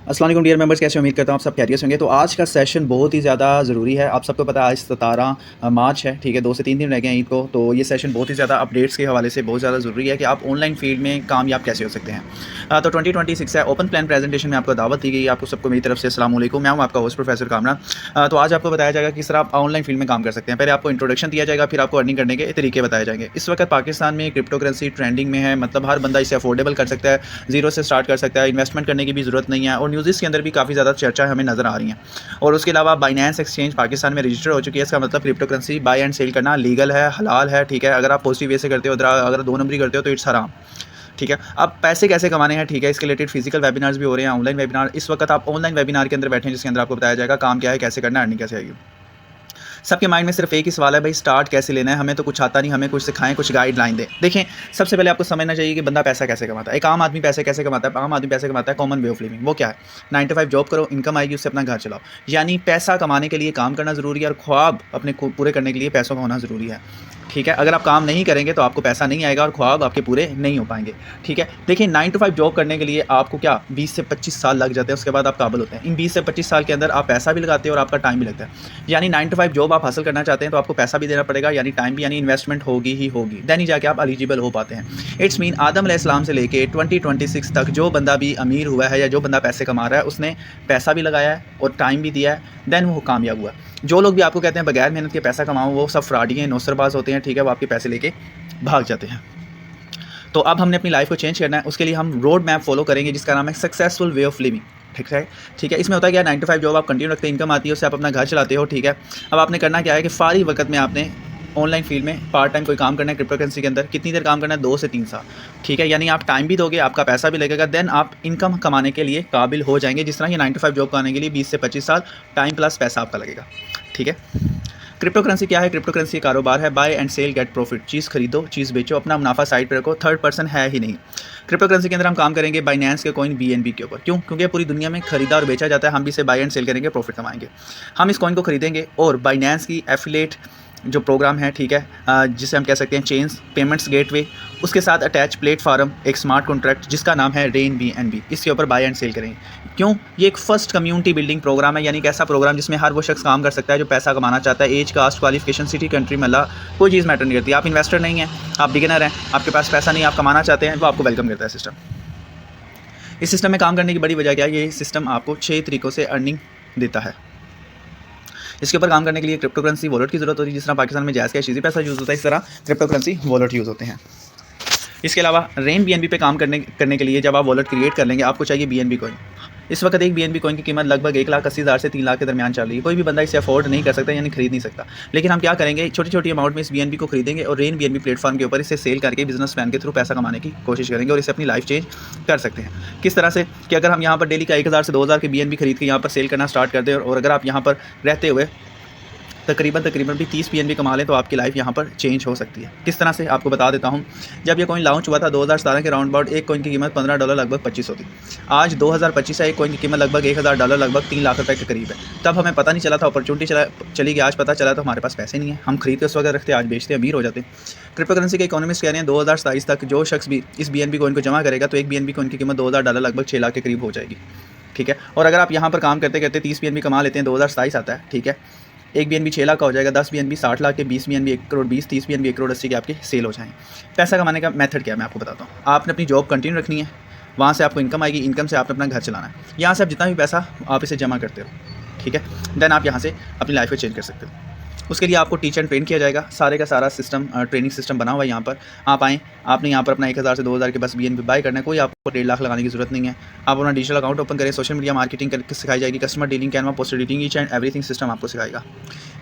अस्सलाम वालेकुम dear members, कैसे उम्मीद करता हूँ आप सब खैरियत से होंगे। तो आज का सेशन बहुत ही ज़्यादा ज़रूरी है। आप सबको पता है आज 17 मार्च है, ठीक है, 2 से 3 दिन रह गए हैं ईद को। तो ये सेशन बहुत ही ज़्यादा अपडेट्स के हवाले से बहुत ज़्यादा ज़रूरी है कि आप ऑनलाइन फील्ड में कामयाब कैसे हो सकते हैं। तो 2026 है, ओपन प्लान प्रेजेंटेशन में आपको दावत दी गई है। आपको सबको मेरी तरफ से अस्सलाम वालेकुम। मैं हूँ आपका होस्ट प्रोफेसर कामरान। तो आज आपको बताया जाएगा किस तरह आप ऑनलाइन फील्ड में काम कर सकते हैं। पहले आपको इंट्रोडक्शन दिया जाएगा, फिर आपको अर्निंग करने के तरीके बताए जाएंगे। इस वक्त पाकिस्तान में क्रिप्टो करेंसी ट्रेंडिंग में है, मतलब हर बंदा इसे अफोर्डेबल कर सकता है, जीरो से स्टार्ट कर सकता है, इन्वेस्टमेंट करने की भी ज़रूरत नहीं है। और न्यूज़ के अंदर भी काफ़ी ज़्यादा चर्चा हमें नज़र आ रही हैं। और उसके अलावा बाइनेंस एक्सचेंज पाकिस्तान में रजिस्टर हो चुकी है। इसका मतलब crypto currency buy and sell करना लीगल है, हलाल है, ठीक है। अगर आप पॉजिटिव वे से करते हो, अगर 2 नंबरी करते हो तो इट्स हराम, ठीक है। अब पैसे कैसे कमाने हैं, ठीक है, इसके रिलेटेड फिजिकल वेबिनार्स भी हो रहे हैं, ऑनलाइन वेबिनार। इस वक्त आप ऑनलाइन वेबिनार के अंदर बैठे हैं जिसके अंदर आपको बताया जाएगा काम क्या है, कैसे करना है, अर्निंग कैसे आएगी। सबके माइंड में सिर्फ एक ही सवाल है, भाई स्टार्ट कैसे लेना है, हमें तो कुछ आता नहीं, हमें कुछ सिखाएं, कुछ गाइडलाइन दें। देखें, सबसे पहले आपको समझना चाहिए कि बंदा पैसा कैसे कमाता है। एक आम आदमी पैसे कैसे कमाता है। आम आदमी पैसे कमाता है कॉमन वे ऑफ लिविंग। वो क्या है? 9 to 5 जॉब करो, इनकम आएगी, उससे अपना घर चलाओ। यानी पैसा कमाने के लिए काम करना ज़रूरी है और ख्वाब अपने पूरे करने के लिए पैसों का होना ज़रूरी है, ठीक है। अगर आप काम नहीं करेंगे तो आपको पैसा नहीं आएगा और ख्वाब आपके पूरे नहीं हो पाएंगे, ठीक है। देखिए, 9 to 5 जॉब करने के लिए आपको क्या 20 से 25 साल लग जाते हैं, उसके बाद आप काबिल होते हैं। इन 20 से 25 साल के अंदर आप पैसा भी लगाते हैं और आपका टाइम भी लगता है। यानी 9 to 5 जॉब आप हासिल करना चाहते हैं तो आपको पैसा भी देना पड़ेगा, यानी टाइम भी, यानी इन्वेस्टमेंट होगी ही होगी, देन ही जाके आप एलिजिबल हो पाते हैं। इट्स मीन आदम अलैहिस्सलाम से लेके 2026 तक जो बंदा भी अमीर हुआ है या जो बंदा पैसे कमा रहा है, उसने पैसा भी लगाया है और टाइम भी दिया है, देन वो कामयाब हुआ है। जो लोग भी आपको कहते हैं बगैर मेहनत के पैसा कमाओ, वो सब फ्रॉडी हैं, नौसरबाज होते हैं, ठीक है। वो आपके पैसे लेके भाग जाते हैं। तो अब हमने अपनी लाइफ को चेंज करना है, उसके लिए हम रोड मैप फॉलो करेंगे जिसका नाम है सक्सेसफुल वे ऑफ लिविंग, ठीक है, ठीक है। इसमें होता है क्या, 9 to 5 जॉब आप कंटिन्यू रखते हैं, इनकम आती है, उससे आप अपना घर चलाते हो, ठीक है। अब आपने करना क्या है कि फारी वक्त में आपने ऑनलाइन फील्ड में पार्ट टाइम कोई काम करना है क्रिप्टो करेंसी के अंदर। कितनी देर काम करना है? 2 से 3 साल, ठीक है। यानी आप टाइम भी दोगे, आपका पैसा भी लगेगा, देन आप इनकम कमाने के लिए काबिल हो जाएंगे। जिस तरह ये 9 to 5 जॉब करने के लिए 20 से 25 साल टाइम प्लस पैसा आपका लगेगा, ठीक है। क्रिप्टो करेंसी क्या है? क्रिप्टो करेंसी कारोबार है, buy and sell get profit. चीज़ खरीदो, चीज़ बेचो, अपना मुनाफा साइड पर रखो, थर्ड पर्सन है ही नहीं। क्रिप्टो करेंसी के अंदर हम काम करेंगे बाइनेंस के कॉइन BNB के ऊपर। क्यों? क्योंकि पूरी दुनिया में खरीदा और बेचा जाता है, हम भी इसे बाय एंड सेल करेंगे, प्रॉफिट कमाएंगे। हम इस कॉइन को खरीदेंगे और बाइनेंस की एफिलेट जो प्रोग्राम है, ठीक है, जिसे हम कह सकते हैं चेन्स पेमेंट्स गेटवे, उसके साथ अटैच प्लेटफार्म एक स्मार्ट कॉन्ट्रैक्ट जिसका नाम है रेन BNB, इसके ऊपर बाय एंड सेल करेंगे। क्यों? ये एक फर्स्ट कम्युनिटी बिल्डिंग प्रोग्राम है, यानी एक ऐसा प्रोग्राम जिसमें हर वो शख्स काम कर सकता है जो पैसा कमाना चाहता है। Age, caste, qualification, city, country, मल्ला, कोई चीज़ मैटर नहीं करती। आप इन्वेस्टर नहीं हैं, आप बिगिनर हैं, आपके पास पैसा नहीं, आप कमाना चाहते हैं, वो आपको वेलकम करता है सिस्टम। इस सिस्टम में काम करने की बड़ी वजह क्या है? ये सिस्टम आपको 6 तरीक़ों से अर्निंग देता है। इसके ऊपर काम करने के लिए क्रिप्टो करेंसी वॉलेट की ज़रूरत होती है। जिस तरह पाकिस्तान में जैज़ कैश इजी पैसा यूज़ होता है, इस तरह क्रिप्टो करेंसी वॉलेट यूज़ होते हैं। इसके अलावा रेन BNB पे काम करने के लिए जब आप वॉलेट क्रिएट कर लेंगे, आपको चाहिए BNB कॉइन। इस वक्त एक BNB कॉइन की कीमत लगभग 1,80,000 से 3 लाख के दरमियान चल रही है। कोई भी बंदा इसे अफोर्ड नहीं कर सकता, यानी खरीद नहीं सकता। लेकिन हम क्या करेंगे, छोटी छोटी अमाउंट में इस BNB को खरीदेंगे और रेन BNB प्लेटफॉर्म के ऊपर इसे सेल करके बिजनेस प्लान के थ्रू पैसा कमाने की कोशिश करेंगे और इसे अपनी लाइफ चेंज कर सकते हैं। किस तरह से कि अगर हम यहाँ पर डेली का 1,000 से 2,000 के BNB खरीद के यहाँ पर सेल करना स्टार्ट कर दें, और अगर आप यहाँ पर रहते हुए तकरीबन भी 30 BNB कमा लें तो आपकी लाइफ यहाँ पर चेंज हो सकती है। किस तरह से आपको बता देता हूँ। जब ये कॉइन लॉन्च हुआ था 2017 के राउंड अबाउट, एक कॉइन की कीमत $15 लगभग 25 होती। आज 2025 है, एक कॉइन की कीमत लगभग $1,000 लगभग 3 लाख रुपए के करीब है। तब हमें पता नहीं चला था, अपॉर्चुनिटी चली गई। आज पता चला तो हमारे पास पैसे नहीं है, हम खरीद के उस वक्त रखते, आज बेचते अमीर हो जाते। क्रिप्टो करेंसी के इकोनॉमिस्ट कह रहे हैं 2027 तक जो शख्स भी इस BNB कॉइन को जमा करेगा तो एक BNB कॉइन की कीमत $2,000 लगभग 6 लाख के करीब हो जाएगी, ठीक है। और अगर आप यहाँ पर काम करते करते 30 BNB कमा लेते हैं, 2027 आता है, ठीक है, एक BNB 6 लाख का हो जाएगा, 10 BNB 60 लाख के, 20 BNB 1 करोड़ 20, 30 BNB 1 करोड़ 80 के आपके सेल हो जाएँ। पैसा कमाने का मेथड क्या है मैं आपको बताता हूँ। आपने अपनी जॉब कंटिन्यू रखनी है, वहाँ से आपको इनकम आएगी, इनकम से आपने अपना घर चलाना है। यहाँ से आप जितना भी पैसा आप इसे जमा करते हो, ठीक है, देन आप यहाँ से अपनी लाइफ को चेंज कर सकते हो। उसके लिए आपको टीच एंड ट्रेन किया जाएगा, सारे का सारा सिस्टम ट्रेनिंग सिस्टम बना हुआ है। यहाँ पर आप आएँ, आपने यहाँ पर अपना 1,000 से 2,000 के बस BNB बाय करना है, कोई आपको 1.5 लाख लगाने की ज़रूरत नहीं है। आप अपना डिजिटल अकाउंट ओपन करें, सोशल मीडिया मार्केटिंग करके सिखाई जाएगी, customer dealing, Canva post editing, each and everything system आपको सिखाएगा।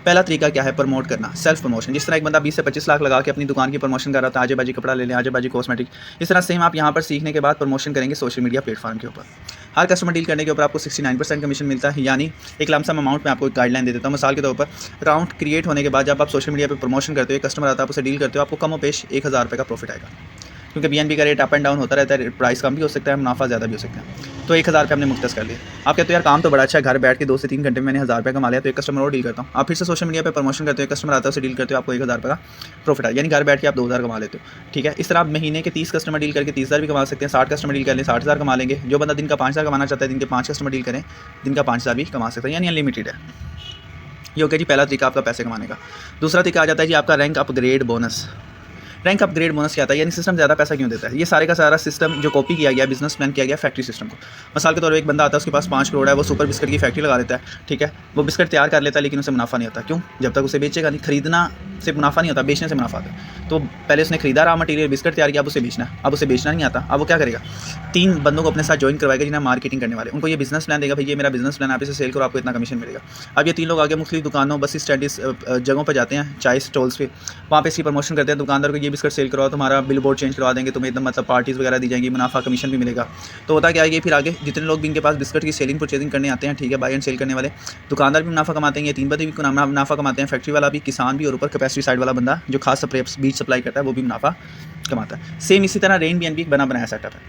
पहला तरीका क्या है? प्रमोट करना, सेल्फ प्रमोशन। जिस तरह एक बंदा 20 से 25 लाख लगा के अपनी दुकान की प्रमोशन कर रहा था, आजे बाजी कपड़ा ले लें, आजे बाजी कॉस्मेटिक, इस तरह सेम आप यहाँ पर सीखने के बाद प्रमोशन करेंगे सोशल मीडिया प्लेटफॉर्म के ऊपर। हर कस्टमर डील करने के ऊपर आपको 69% कमीशन मिलता है, यानी एक लमसम अमाउंट में आपको गाइडलाइन दे देता हूँ। मिसाल के तौर पर अकाउंट क्रिएट होने के बाद जब आप सोशल मीडिया पर प्रमोशन करते हो, कस्टमर आता है, आप उसे डील करते हो, आपको कम और पेश 1,000 रुपये का प्रॉफिट आएगा। क्योंकि BNB का रेट अप एंड डाउन होता रहता है, प्राइस कम भी हो सकता है, मुनाफा ज़्यादा भी हो सकता है। तो 1000 रुपये हमने मुख्तस कर लिया। आप कहते हो यार काम तो बड़ा अच्छा है, घर बैठ के 2 से 3 घंटे में मैंने 1000 रुपये कमा लिया, तो एक कस्टमर और डील करता हूँ। आप फिर से सोशल मीडिया पे प्रमोशन करते हो, कस्टमर आता है, उससे डील करते हो, आपको 1000 रुपये का प्रॉफिट है, यानी घर बैठ के आप 2000 कमा लेते हो। ठीक है, इस तरह आप महीने के 30 कस्टमर डील करके 30,000 भी कमा सकते हैं। 60 कस्टमर डील कर लें, 60,000 कमा लेंगे। जो बंदा दिन का 5000 कमाना चाहता है, दिन के 5 कस्टमर डील करें, दिन का 5000 भी कमा सकते हैं, यानी अनलिमिटेड है। ये हो गया जी पहला तरीका आपका पैसे कमाने का। दूसरा तरीका आ जाता है जी आपका rank upgrade bonus. Rank upgrade bonus क्या आता है, यानी सिस्टम ज़्यादा पैसा क्यों देता है? ये सारे का सारा सिस्टम जो कॉपी किया गया, बिजनेस प्लान किया गया फैक्ट्री सिस्टम को। मिसाल के तौर पर एक बंदा आता है, उसके पास 5 करोड़ है, वो सुपर बिस्किट की फैक्ट्री लगा लेता है। ठीक है, वो बिस्किट तैयार कर लेता है, लेकिन उसे मुनाफा नहीं होता। क्यों? जब तक उसे बेचेगा नहीं। खरीदना से मुनाफा नहीं होता, बेचने से मुनाफा आता है। तो पहले उसने खरीदा रहा मटीरियल, बिस्किट तैयार किया, अब उसे बेचना है। अब उसे बेचना नहीं आता, अब वो क्या करेगा? 3 बंदों को अपने साथ ज्वाइन करवाएगा जिन्हें मार्केटिंग करने वाले। उनको ये बिजनेस प्लान देगा, भाई ये मेरा बिजनेस प्लान, आप इसे सेल करो, आपको इतना कमीशन मिलेगा। अब ये 3 लोग आगे मुख्तलिफ दुकानों, बस स्टैंड जगहों पर जाते हैं, चाय स्टॉल्स पे, वहाँ पे इसकी प्रमोशन करते हैं। दुकानदार को ये बिस्किट सेल करो, तुम्हारा बिल बोर्ड चेंज करवा देंगे, तुम्हें एकदम मतलब पार्टीज़ वगैरह दी जाएंगी, मुनाफा कमीशन भी मिलेगा। तो होता क्या है कि फिर आगे जितने लोग भी इनके पास बिस्किट की सेलिंग परचेजिंग करने आते हैं, ठीक है, बाय एंड सेल करने वाले, दुकानदार भी मुनाफा कमाते हैं, ये 3 बंदे भी मुनाफा कमाते हैं, फैक्ट्री वाला भी, किसान भी, और ऊपर कैपेसिटी साइड वाला बंदा जो खास बीज सप्लाई करता है वो भी मुनाफा कमाता है। सेम इसी तरह रेन BNB बना बनाया सेटअप है।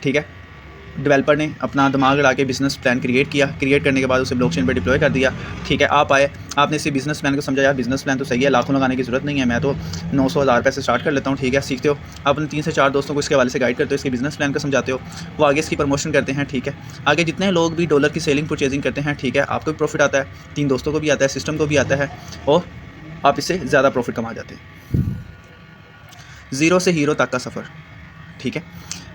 ठीक है, डेवलपर ने अपना दिमाग लगा के बिजनेस प्लान क्रिएट किया, क्रिएट करने के बाद उसे ब्लॉकचेन पे डिप्लॉय कर दिया। ठीक है, आप आए, आपने इसी बिजनेस प्लान को समझा, यार बिजनेस प्लान तो सही है, लाखों लगाने की जरूरत नहीं है, मैं तो 900-1000 रुपये से स्टार्ट कर लेता हूँ। ठीक है, सीखते हो, अपने 3 से 4 दोस्तों को इसके हवाले से गाइड करते हो, इसके बिजनेस प्लान को समझाते हो, वो आगे इसकी प्रमोशन करते हैं। ठीक है, आगे जितने लोग भी डॉलर की सेलिंग परचेजिंग करते हैं, ठीक है, आपको भी प्रॉफिट आता है, 3 दोस्तों को भी आता है, सिस्टम को भी आता है, और आप इससे ज़्यादा प्रॉफिट कमा जाते हैं। 0 से हीरो तक का सफ़र। ठीक है,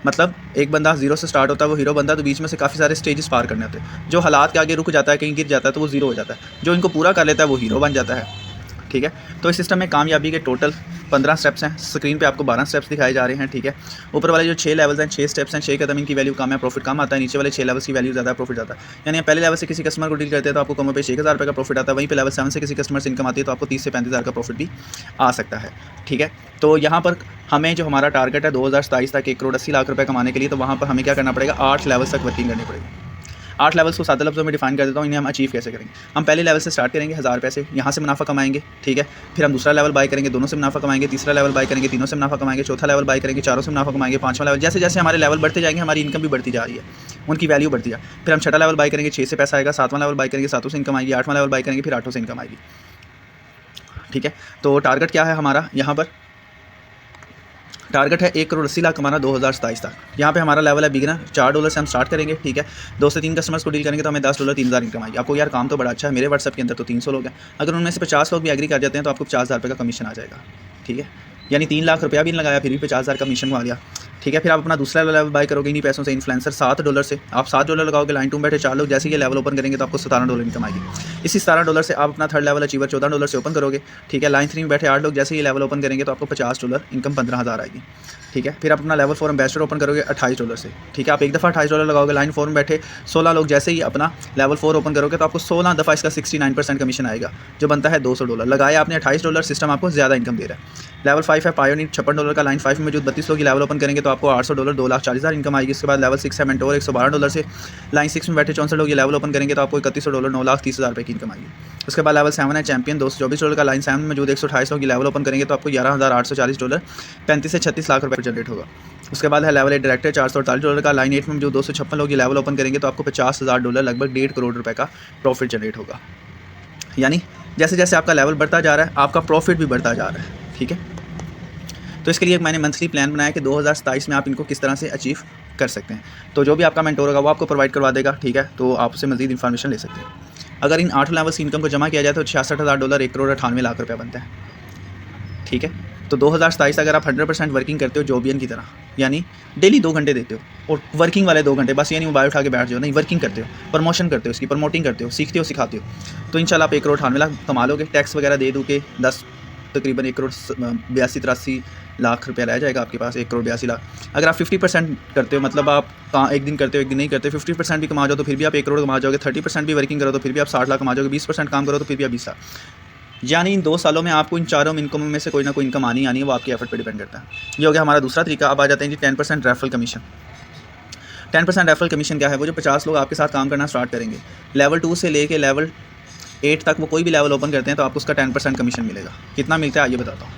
मतलब एक बंदा 0 से स्टार्ट होता है, वो हीरो बंदा, तो बीच में से काफ़ी सारे स्टेजेस पार करने होते हैं। जो हालात के आगे रुक जाता है, कहीं गिर जाता है, तो वो 0 हो जाता है। जो इनको पूरा कर लेता है वो हीरो बन जाता है। ठीक है, तो इस सिस्टम में कामयाबी के टोटल 15 स्टेप्स हैं। स्क्रीन पे आपको 12 स्टेप्स दिखाए जा रहे हैं। ठीक है, ऊपर वाले जो 6 लेवल्स हैं, 6 स्टेप्स हैं, 6 कदम इनकी वैल्यू कम है, प्रॉफिट कम आता है। नीचे वाले 6 लेवल्स की वैल्यू ज़्यादा है, प्रॉफिट ज़्यादा है। यानी आप पहले लेवल से किसी कस्टमर को डील करते हैं तो आपको कम पे 6000 रुपये का प्रॉफिट आता है। वहीं पे लेवल 7 से किसी कस्टमर से इनकम आती है तो आपको 30 से 35,000 का प्रॉफिट भी आ सकता है। ठीक है, तो यहाँ पर हमें जो हमारा टारगेट है 2027 तक 1 करोड़ 80 लाख रुपये कमाने के लिए, तो वहाँ पर हमें क्या करना पड़ेगा? 8 लेवल्स तक वर्किंग करनी पड़ेगी। 8 लेवल्स को सादे लफ्ज़ों में डिफाइन कर देता हूँ, इन्हें हम अचीव कैसे करेंगे। हम पहले लेवल से स्टार्ट करेंगे 1000 रुपये से, यहाँ से मुनाफा कमाएंगे। ठीक है, फिर हम दूसरा लेवल बाय करेंगे, दोनों से मुनाफा कमाएंगे। तीसरा लेवल बाय करेंगे, तीनों से मुनाफा कमाएंगे। चौथा लेवल बाय करेंगे, चारों से मुनाफा कमाएंगे। 5वां लेवल, जैसे जैसे हमारे लेवल बढ़ते जाएंगे हमारी इनकम भी बढ़ती जा रही है, उनकी वैल्यू बढ़ती है। फिर हम 6वां लेवल बाय करेंगे, 6 से पैसा आएगा। 7वां लेवल बाय करेंगे, 7 से इनकम आएगी। 8वां लेवल बाय करेंगे, फिर 8 से इनकम आएगी। ठीक है, तो टारगेट क्या है हमारा? यहाँ पर टारगेट है 1 करोड़ 80 लाख कमाना 2027 तक। यहाँ पे हमारा लेवल है बिगिनर, $4 से हम स्टार्ट करेंगे। ठीक है, 2 से 3 कस्टमर्स को डील करेंगे तो हमें $10 3000 इनकम आएगी। आपको यार काम तो बड़ा अच्छा है, मेरे व्हाट्सएप के अंदर तो 300 लोग हैं, अगर उनमें से 50 लोग भी एग्री कर जाते हैं तो आपको 50,000 रुपये का कमीशन आ जाएगा। ठीक है, यानी 3 लाख रुपया भी नहीं लगाया, फिर भी 50,000 कमीशन को आ गया। ठीक है, फिर आप अपना दूसरा लेवल बाय करोगे इन्हीं पैसों से, इन्फ्लुएंसर $7 से। आप $7 लगाओगे, लाइन टू बैठे 4 लोग, जैसे ये लेवल ओपन करेंगे तो आपको $17 इनकम आएगी। इसी $17 से आप अपना 3rd लेवल अचीवर $14 से ओपन करोगे। ठीक है, लाइन 3 में बैठे 8 लोग, जैसे ये लेवल ओपन करेंगे तो आपको $50 इनकम 15,000 आएगी। ठीक है, फिर आप अपना लेवल 4 एम्बेसडर ओपन करोगे $28 से। ठीक है, आप एक दफ़ा $28 लगाओगे, लाइन 4 में बैठे 16 लोग, जैसे ही अपना लेवल 4 ओपन करोगे तो आपको 16 दफ़ा इसका 69% कमीशन आएगा, जो बनता है $200। लगाया आपने $28, सिस्टम आपको ज़्यादा इनकम दे रहा है। लेवल 5 है पायोनियर, $56 का। लाइन 5 में मौजूद 32 लोग लेवल ओपन करेंगे तो आपको $800 2,40,000 इनकम आएगी। इसके बाद लेवल 6 है मेंटोर, $112 से। लाइन 6 में बैठे 64 लोग ये लेवल ओपन करेंगे तो आपको $3100 9,30,000 रुपये की इनकम आएगी। उसके बाद लेवल 7 है चैंपियन, $224 का। लाइन 7 में मौजूद 128 लोग ये लेवल ओपन करेंगे तो आपको $11,840 35 से 36 लाख रुपये जनरेट होगा। उसके बाद है लेवल 8 डायरेक्टर, $448 का। लाइन 8 में मौजूद 256 लोग ये लेवल ओपन करेंगे तो आपको $50,000 लगभग 1.5 करोड़ रुपये का प्रॉफिट जनरेट होगा। यानी जैसे जैसे आपका लेवल बढ़ता जा रहा है आपका प्रॉफिट भी बढ़ता जा रहा है। ठीक है, तो इसके लिए एक मैंने मंथली प्लान बनाया कि 2027 में आप इनको किस तरह से अचीव कर सकते हैं। तो जो भी आपका मेंटोर होगा वो आपको प्रोवाइड करवा देगा। ठीक है, तो आप उससे मज़ीद इन्फॉर्मेशन ले सकते हैं। अगर इन 8 लेवल्स की इनकम को जमा किया जाए तो $66,000 1 करोड़ 98 लाख रुपया बनता है। ठीक है, तो 2027 अगर आप 100% वर्किंग करते हो जॉबियन की तरह, यानी डेली 2 घंटे देते हो, और वर्किंग वाले 2 घंटे, बस ये नहीं मोबाइल उठा के बैठ जाओ, नहीं, वर्किंग करते हो, प्रमोशन करते हो, इसकी प्रमोटिंग करते हो, सीखते हो, सिखाते हो, तो इंशाल्लाह आप 1 करोड़ 98 लाख कमा लोगे। टैक्स वगैरह दे दो के तकरीबन 1 करोड़ 82-83 लाख रुपया रह जाएगा आपके पास, 1 करोड़ 82 लाख। अगर आप 50% करते हो, मतलब आप एक दिन करते हो एक दिन नहीं करते, 50% भी कमा जाओ तो फिर भी आप 1 करोड़ कमा जाओगे। 30% भी वर्किंग करो तो फिर भी आप 60 लाख कमा जाओगे। 20% काम करो तो फिर भी आप 20 लाख। यानी इन 2 सालों में आपको इन चारों इनकमों में से कोई ना कोई इनकम आनी है, वो आपके एफर्ट पर डिपेंड करता है। ये हो गया हमारा दूसरा तरीका। अब आ जाते हैं जी 10% रेफरल कमीशन। 10% रेफरल कमीशन क्या है? वो जो 50 लोग आपके साथ काम करना स्टार्ट करेंगे, लेवल 2 से लेके लेवल 8 तक वो कोई भी लेवल ओपन करते हैं तो आपको उसका 10% कमीशन मिलेगा। कितना मिलता है आइए बताता हूँ।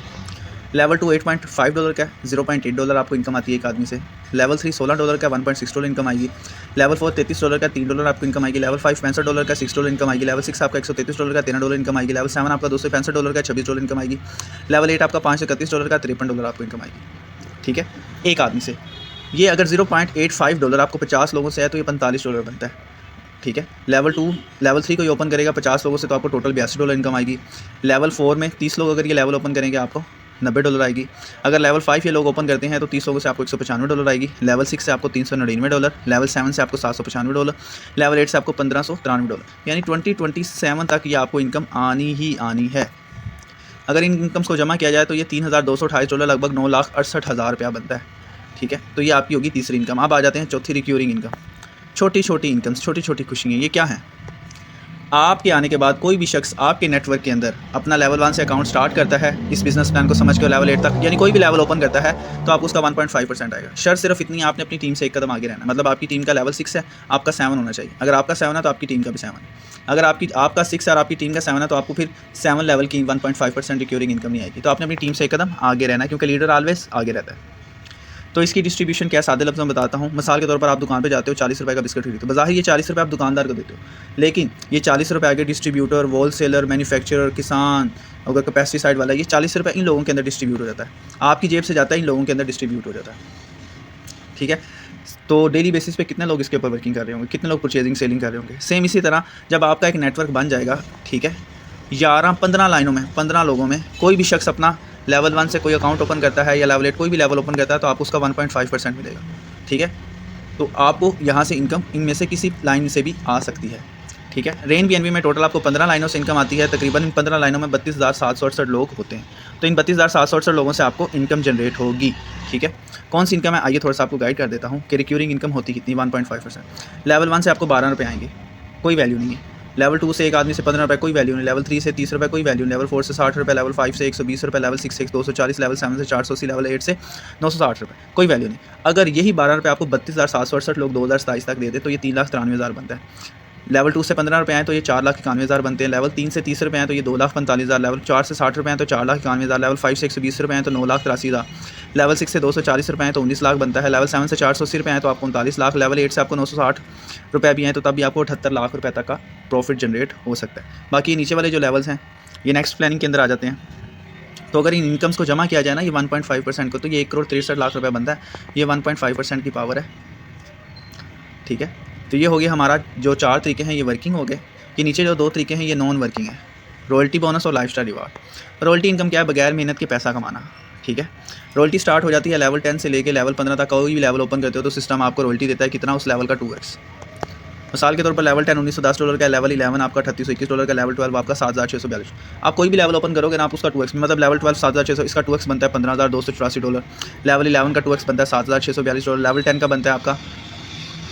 लेवल 2 $8.5 का है, $0.8 आपको इनकम आती है एक आदमी से। लेवल 3 $16 का $1.6 इनकम आएगी। लेवल 4 $33 का $3 आपको इनकम आएगी। लेवल 5 $65 का $6 इनकम आएगी। लेवल 6 आपका $133 का $13 इनकम आएगी। लेवल 7 आपका $265 का $26 इनकम आएगी। लेवल 8 आपका $531 का $53 आपको इनकम आएगी। ठीक है, एक आदमी से। ये अगर $0.85 आपको 50 लोगों से है तो ये $45 बनता है। ठीक है, लेवल 3 को ये ओपन करेगा 50 लोगों से तो आपको टोटल $82 इनकम आएगी। लेवल 4 में 30 लोग अगर ये लेवल ओपन करेंगे आपको $90 आएगी। अगर लेवल 5 ये लोग ओपन करते हैं तो 30 लोगों से आपको $195 आएगी। लेवल 6 से आपको $399। लेवल 7 से आपको $795। लेवल 8 से आपको $1593, यानी 2027 तक ये आपको इनकम आनी ही आनी है। अगर इन इनकम्स को जमा किया जाए तो ये $3228, लगभग 9,68,000 रुपया बनता है। ठीक है, तो ये आपकी होगी तीसरी इनकम। अब आ जाते हैं चौथी रिक्यूरिंग इनकम। छोटी छोटी इनकम्स, छोटी छोटी खुशियाँ, ये क्या हैं? आपके आने के बाद कोई भी शख्स आपके नेटवर्क के अंदर अपना लेवल 1 से अकाउंट स्टार्ट करता है, इस बिजनेस प्लान को समझ कर लेवल 8 तक, यानी कोई भी लेवल ओपन करता है तो आपको उसका 1.5% आएगा। शर्त सिर्फ इतनी, आपने अपनी टीम से एक कदम आगे रहना। मतलब आपकी टीम का लेवल 6 है, आपका 7 होना चाहिए। अगर आपका 7 है तो आपकी टीम का भी 7 है। अगर आपका 6 और आपकी टीम का 7 है तो आपको फिर 7 लेवल की 1.5% रिक्यूरिंग इनकम नहीं आएगी। तो आपने अपनी टीम से एक कदम आगे रहना है, क्योंकि लीडर ऑलवेज आगे रहता है। तो इसकी डिस्ट्रीब्यूशन क्या, सादे लफ्ज़ों में बताता हूँ। मिसाल के तौर पर आप दुकान पे जाते हो, ₹40 का बिस्किट खरीदते हो। बाज़ाहिर ये ₹40 आप दुकानदार को देते हो, लेकिन ये ₹40 आगे डिस्ट्रीब्यूटर, होलसेलर, मैन्युफैक्चरर, किसान, अगर पेस्टिसाइड वाला, ये ₹40 इन लोगों के अंदर डिस्ट्रीब्यूट हो जाता है। आपकी जेब से जाता है, इन लोगों के अंदर डिस्ट्रीब्यूट हो जाता है। ठीक है, तो डेली बेसिस पे कितने लोग इसके ऊपर वर्किंग कर रहे होंगे, कितने लोग परचेजिंग सेलिंग कर रहे होंगे। सेम इसी तरह जब आपका एक नेटवर्क बन जाएगा, ठीक है, 11-15 लाइनों में, 15 लोगों में कोई भी शख्स अपना लेवल 1 से कोई अकाउंट ओपन करता है या लेवल 8 कोई भी लेवल ओपन करता है तो आपको उसका 1.5% मिलेगा। ठीक है, तो आपको यहाँ से इनकम इनमें से किसी लाइन से भी आ सकती है। ठीक है, रेन बीएनबी में टोटल आपको 15 लाइनों से इनकम आती है। तकरीबन इन 15 लाइनों में 32,768 लोग होते हैं। तो इन 32,768 लोगों से आपको इनकम जनरेट होगी। ठीक है, कौन सी इनकम है, आइए थोड़ा सा आपको गाइड कर देता हूँ कि रिक्यूरिंग इनकम होती कितनी। 1.5%। लेवल 1 से आपको ₹12 आएंगे, कोई वैल्यू नहीं है। लेवल 2 से एक आदमी से ₹15, कोई वैल्यू नहीं। लेवल 3 से ₹30, कोई वैल्यू नहीं। लेवल 4 से ₹60, लेवल 5 से ₹120, लेवल 6 से $240, लेवल 7 से ₹480, लेवल 8 से ₹960, कोई वैल्यू नहीं। अगर यही ₹12 आपको 32,768 लोग 2027 तक दे दे तो ये 3,93,000 बनता है। लेवल 2 से ₹15 आए तो ये 4,91,000 बनते हैं। लेवल 3 से ₹30 आए तो ये 2,45,000। लेवल 4 से ₹60 आए तो 4,91,000। लेवल 5 से ₹120 आए तो 9,83,000। लेवल 6 से ₹240 आए तो 19 लाख बनता है। लेवल 7 से ₹480 आए तो आपको 39 लाख। लेवल 8 से आपको ₹960 भी आए तो तब भी आपको ₹78 लाख तक का प्रॉफिट जनरेट हो सकता है। बाकी नीचे वाले जो लेवल्स हैं ये नेक्स्ट प्लानिंग के अंदर आ जाते हैं। तो अगर इन इनकम्स को जमा किया जाए ना, ये 1.5% को, तो ये 1,63,00,000 बनता है। ये 1.5% की पावर है। ठीक है, तो ये हो गया हमारा जो 4 तरीके हैं, ये वर्किंग हो गए। ये नीचे जो 2 तरीके हैं ये नॉन वर्किंग है, रॉयल्टी बोनस और लाइफस्टाइल रिवार्ड। रॉयल्टी इनकम क्या है, बगैर मेहनत के पैसा कमाना। ठीक है, रॉयल्टी स्टार्ट हो जाती है लेवल 10 से लेके लेवल 15 तक। कोई भी लेवल ओपन करते हो तो सिस्टम आपको रॉयल्टी देता है, कितना, उस लेवल का 2x। मिसाल के तौर पर लेवल 10 $1,910 का, लेवल 11 आपका $3,821 का, लेवल 12 आपका 7,642। आप कोई भी लेवल ओपन करोगे ना, आप उसका 2x, मतलब लेवल 12 7,600, इसका 2x बनता है $15,284। लेवल 11 का 2x बनता है $7,642। लेवल 10 का बनता है आपका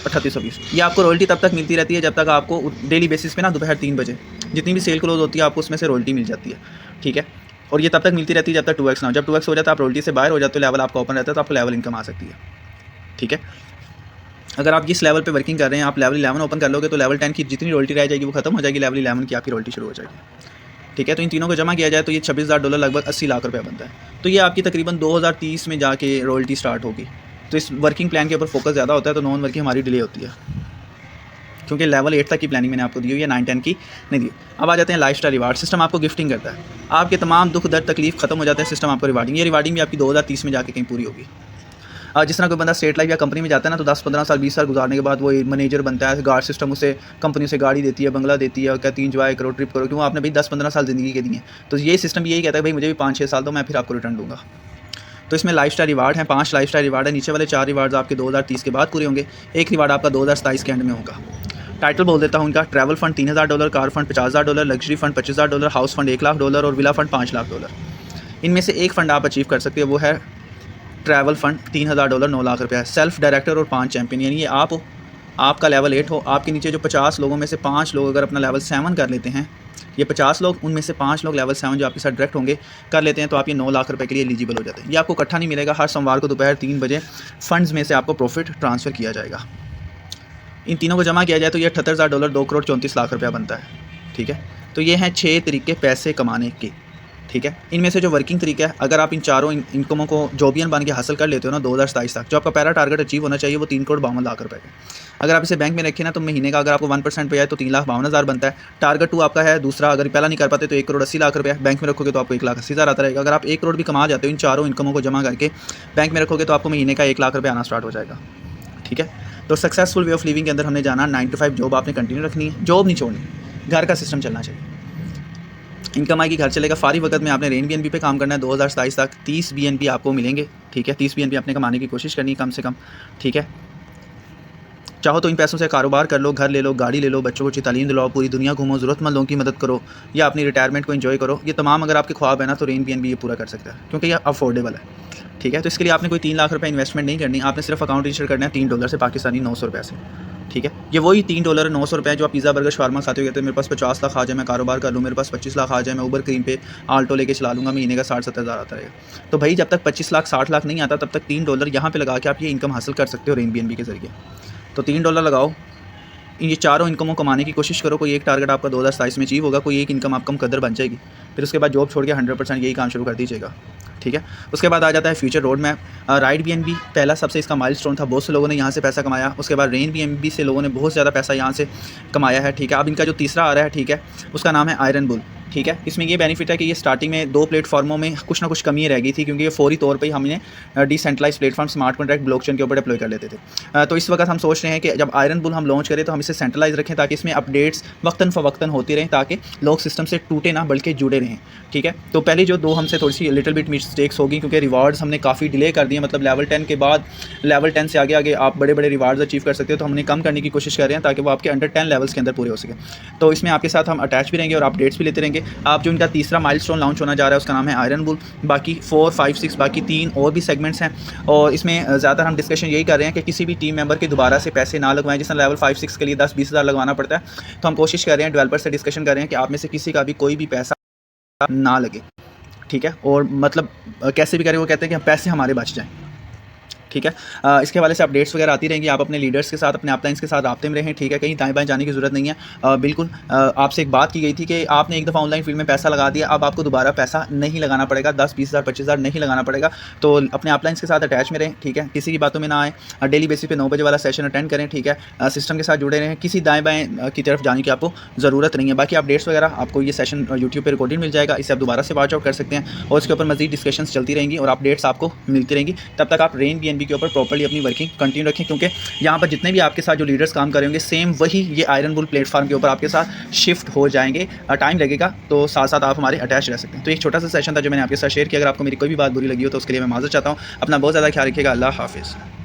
3,820। ये आपको रॉयल्टी तब तक मिलती रहती है जब तक आपको डेली बेसिस पे ना दोपहर 3 बजे जितनी भी सेल क्लोज होती है आपको उसमें से रॉयल्टी मिल जाती है। ठीक है, और ये तब तक मिलती रहती है जब तक 2x ना हो। जब 2x हो जाता है आप रॉयल्टी से बाहर हो जाते हो, लेवल आपका ओपन रहता है तो आपको लेवल इनकम आ सकती है। ठीक है, अगर आप जिस लेवल पे वर्किंग कर रहे हैं आप लेवल 11 ओपन कर लोगे तो लेवल 10 की जितनी रॉयल्टी रह जाएगी वो खत्म हो जाएगी, लेवल 11 की आपकी रॉयल्टी शुरू हो जाएगी। ठीक है, तो इन तीनों को जमा किया जाए तो ये $26,000 लगभग 80 लाख रुपया बनता है। तो ये आपकी तकरीबन 2030 में जाके रॉयल्टी स्टार्ट होगी। तो इस वर्किंग प्लान के ऊपर फोकस ज़्यादा होता है, तो नॉन वर्किंग हमारी डिले होती है, क्योंकि लेवल 8 तक की प्लानिंग मैंने आपको दी हुई है, 9-10 की नहीं दी। अब आ जाते हैं लाइफस्टाइल रिवार्ड। सिस्टम आपको गिफ्टिंग करता है, आपके तमाम दुख दर्द तकलीफ खत्म हो जाते हैं, सिस्टम आपको रिवार्डिंग। ये रिवार्डिंग भी आपकी 2030 में जाके कहीं पूरी होगी। जिस तरह कोई बंदा स्टेट लाइफ या कंपनी में जाता है ना, तो 10-15 साल 20 साल गुजारने के बाद वो मैनेजर बनता है, गार्ड सिस्टम उसे कंपनी से गाड़ी देती है, बंगला देती है और कहती है इंजॉय करो, ट्रिप करो, क्यों आपने भाई 10-15 साल ज़िंदगी के दिए। तो ये सिस्टम भी यही कहता है भाई मुझे भी 5-6 साल दो, मैं फिर आपको रिटर्न दूंगा। तो इसमें लाइफस्टाइल रिवार्ड हैं, 5 लाइफस्टाइल रिवार्ड है। नीचे वाले 4 रिवार्ड्स आपके 2030 के बाद पूरे होंगे। एक रिवार्ड आपका 2027 के एंड में होगा। टाइटल बोल देता हूँ इनका, travel fund $3,000, car fund $50,000, luxury fund $25,000, house fund $1,00,000 और विला फंड $5,00,000। इनमें से एक फ़ंड आप अचीव कर सकते हो, वो है ट्रैवल फंड $3,000 9 लाख रुपया है। सेल्फ डायरेक्टर और 5 चैंपियन, यानी ये आप हो, आपका लेवल 8 हो, आपके नीचे जो 50 लोगों में से 5 लोग अगर अपना लेवल 7 कर लेते हैं, ये 50 लोग उनमें से 5 लोग लेवल 7 जो आपके साथ डायरेक्ट होंगे कर लेते हैं, तो आप ये 9 लाख रुपए के लिए एलिजिबल हो जाते हैं। ये आपको इकट्ठा नहीं मिलेगा, हर सोमवार को दोपहर 3 बजे फंड्स में से आपको प्रॉफिट ट्रांसफ़र किया जाएगा। इन तीनों को जमा किया जाए तो ये $78,000 2,34,00,000 रुपया बनता है। ठीक है, तो ये हैं 6 तरीके पैसे कमाने के। ठीक है। इनमें से जो वर्किंग तरीका है, अगर आप इन चारों इनकमों को जॉबियन बन के हासिल कर लेते हो ना 2027 तक, जो आपका पहला टारगेट अचीव होना चाहिए वो 3,52,00,000 रुपए का। अगर आप इसे बैंक में रखें ना तो महीने का अगर आपको 1% पे आए तो 3,52,000 बनता है। टारगेट 2 आपका है दूसरा, अगर पहला नहीं कर पाते तो 1,80,00,000 रुपए बैंक में रखोगे तो आपको 1,80,000 आता रहेगा। अगर आप 1 करोड़ भी कमा जाते हो इन चारों इनकमों को जमा करके बैंक में रखोगे तो आपको महीने का 1,00,000 रुपए आना स्टार्ट हो जाएगा। ठीक है। तो सक्सेसफुल वे ऑफ लिविंग के अंदर हमने जाना 9 to 5 जॉब आपने कंटिन्यू रखनी है, जॉब नहीं छोड़नी, घर का सिस्टम चलना चाहिए। इनकम आएगी, घर चलेगा। फारिग वक्त में आपने रेन बीएनबी पे काम करना है 2027 तक। 30 बीएनबी आपको मिलेंगे। ठीक है, 30 बीएनबी आपने कमाने की कोशिश करनी है कम से कम। ठीक है, चाहो तो इन पैसों से कारोबार कर लो, घर ले लो, गाड़ी ले लो, बच्चों को अच्छी तालीम दिलाओ, पूरी दुनिया घूमो, ज़रूरतमंद लोगों की मदद करो, या अपनी रिटायरमेंट को एंजॉय करो। ये तमाम अगर आपके ख्वाब है ना तो रेन बीएनबी ये पूरा कर सकता है, क्योंकि ये अफोर्डेबल है। ठीक है, तो इसके लिए आपने कोई 3 लाख रुपए इन्वेस्टमेंट नहीं करनी, आपने सिर्फ अकाउंट रजिस्टर करना है $3 से, पाकिस्तानी $900 से। ठीक है, ये वही $3 $900 जो आप पिज़्ज़ा बर्गर शावरमा खाते हो, कहते हैं मेरे पास 50 लाख आ जाए मैं कारोबार कर लूँ, मेरे पास 25 लाख आ जाए मैं उबर क्रीम पे आल्टो लेके चला लूँगा, महीने का 60-70 हज़ार आता रहेगा। तो भाई जब तक 25 लाख 60 लाख नहीं आता तब तक $3 यहाँ पे लगा के आप ये इनकम हासिल कर सकते हो रेन बीएनबी के ज़रिए। तो $3 लगाओ, ये चारों इनकमों कमाने की कोशिश करो। कोई एक टारगेट आपका 2027 में अचीव होगा, कोई एक इनकम आपका मुकद्दर बन जाएगी। फिर उसके बाद जॉब छोड़ के 100% यही काम शुरू कर दीजिएगा। ठीक है, उसके बाद आ जाता है future road map. Ride BNB पहला सबसे इसका माइलस्टोन था, बहुत से लोगों ने यहाँ से पैसा कमाया। उसके बाद रेन बीएनबी से लोगों ने बहुत ज़्यादा पैसा यहाँ से कमाया है। ठीक है, अब इनका जो तीसरा आ रहा है, ठीक है, उसका नाम है आयरन बुल। ठीक है, इसमें ये बेनिफिट है कि ये स्टार्टिंग में 2 प्लेटफॉर्मों में कुछ ना कुछ कमी रह गई थी, क्योंकि ये फौरी तौर पे ही हमने decentralize platform smart contract blockchain के ऊपर डिप्लॉय कर लेते थे। तो इस वक्त हम सोच रहे हैं कि जब आयरन बुल हम लॉन्च करें तो हम इसे सेंट्रलाइज रखें, ताकि इसमें अपडेट्स वक्तन फ़वक्तन होती रहें, ताकि लोग सिस्टम से टूटे ना बल्कि जुड़े रहें। ठीक है, तो पहली जो 2 हमसे थोड़ी सी लिटिल बिट मिस्टेक्स होगी, क्योंकि रिवार्ड्स हमने काफ़ी डिले कर दिए, मतलब लेवल 10 के बाद लेवल 10 से आगे आगे आप बड़े बड़े रिवार्ड्स अचीव कर सकते हो, तो हमने कम करने की कोशिश कर रहे हैं ताकि वो आपके अंडर 10 लेवल्स के अंदर पूरे हो सके। तो इसमें आपके साथ हम अटैच भी रहेंगे और अपडेट्स भी लेते रहेंगे। आप जो इनका तीसरा माइलस्टोन लॉन्च होना जा रहा है उसका नाम है आयरन बुल। बाकी 4, 5, 6 बाकी 3 और भी सेगमेंट्स हैं, और इसमें ज़्यादातर हम डिस्कशन यही कर रहे हैं कि किसी भी टीम मेंबर के दोबारा से पैसे ना लगवाएं। जिसमें लेवल 5, 6 के लिए 10-20 हज़ार लगवाना पड़ता है, तो हम कोशिश कर रहे हैं, डेवलपर से डिस्कशन कर रहे हैं कि आप में से किसी का भी कोई भी पैसा ना लगे। ठीक है, और मतलब कैसे भी करें, वो कहते हैं कि पैसे हमारे बच जाएँ। ठीक है, इसके हवाले से अपडेट्स वगैरह आती रहेंगी। आप अपने लीडर्स के साथ, अपने अपलाइंस के साथ राब्ते में रहें। ठीक है, कहीं दाएं बाएं जाने की ज़रूरत नहीं है। बिल्कुल आपसे एक बात की गई थी कि आपने एक दफ़ा ऑनलाइन फील्ड में पैसा लगा दिया, अब आपको दोबारा पैसा नहीं लगाना पड़ेगा, 10-20 हज़ार 25 हज़ार नहीं लगाना पड़ेगा। तो अपने अपलाइंस के साथ अटैच में रहें। ठीक है, किसी की बातों में ना आए, डेली बेसिस पे 9 बजे वाला सेशन अटेंड करें। ठीक है, सिस्टम के साथ जुड़े रहें, किसी दाएँ बाएँ की तरफ जाने की आपको ज़रूरत नहीं है। बाकी अपडेट्स वगैरह आपको ये सेशन यूट्यूब पर रिकॉर्डिंग मिल जाएगा, इसे आप दोबारा से वॉच आउट कर सकते हैं, और इसके ऊपर मजीद डिस्कशंस चलती रहेंगी और अपडेट्स आपको मिलती रहेंगी। तब तक आप रेन बीएनबी के ऊपर प्रॉपर्ली अपनी वर्किंग कंटिन्यू रखें, क्योंकि यहाँ पर जितने भी आपके साथ जो लीडर्स काम कर रहे होंगे, सेम वही ये आयरन बुल प्लेटफॉर्म के ऊपर आपके साथ शिफ्ट हो जाएंगे। टाइम लगेगा, तो साथ साथ आप हमारे अटैच रह सकते हैं। तो एक छोटा सा सेशन था जो मैंने आपके साथ शेयर किया। अगर आपको मेरी कोई भी बात बुरी लगी हो तो उसके लिए मैं माज़रत चाहता हूँ। अपना बहुत ज़्यादा ख्याल रखिएगा। अल्लाह हाफिज़।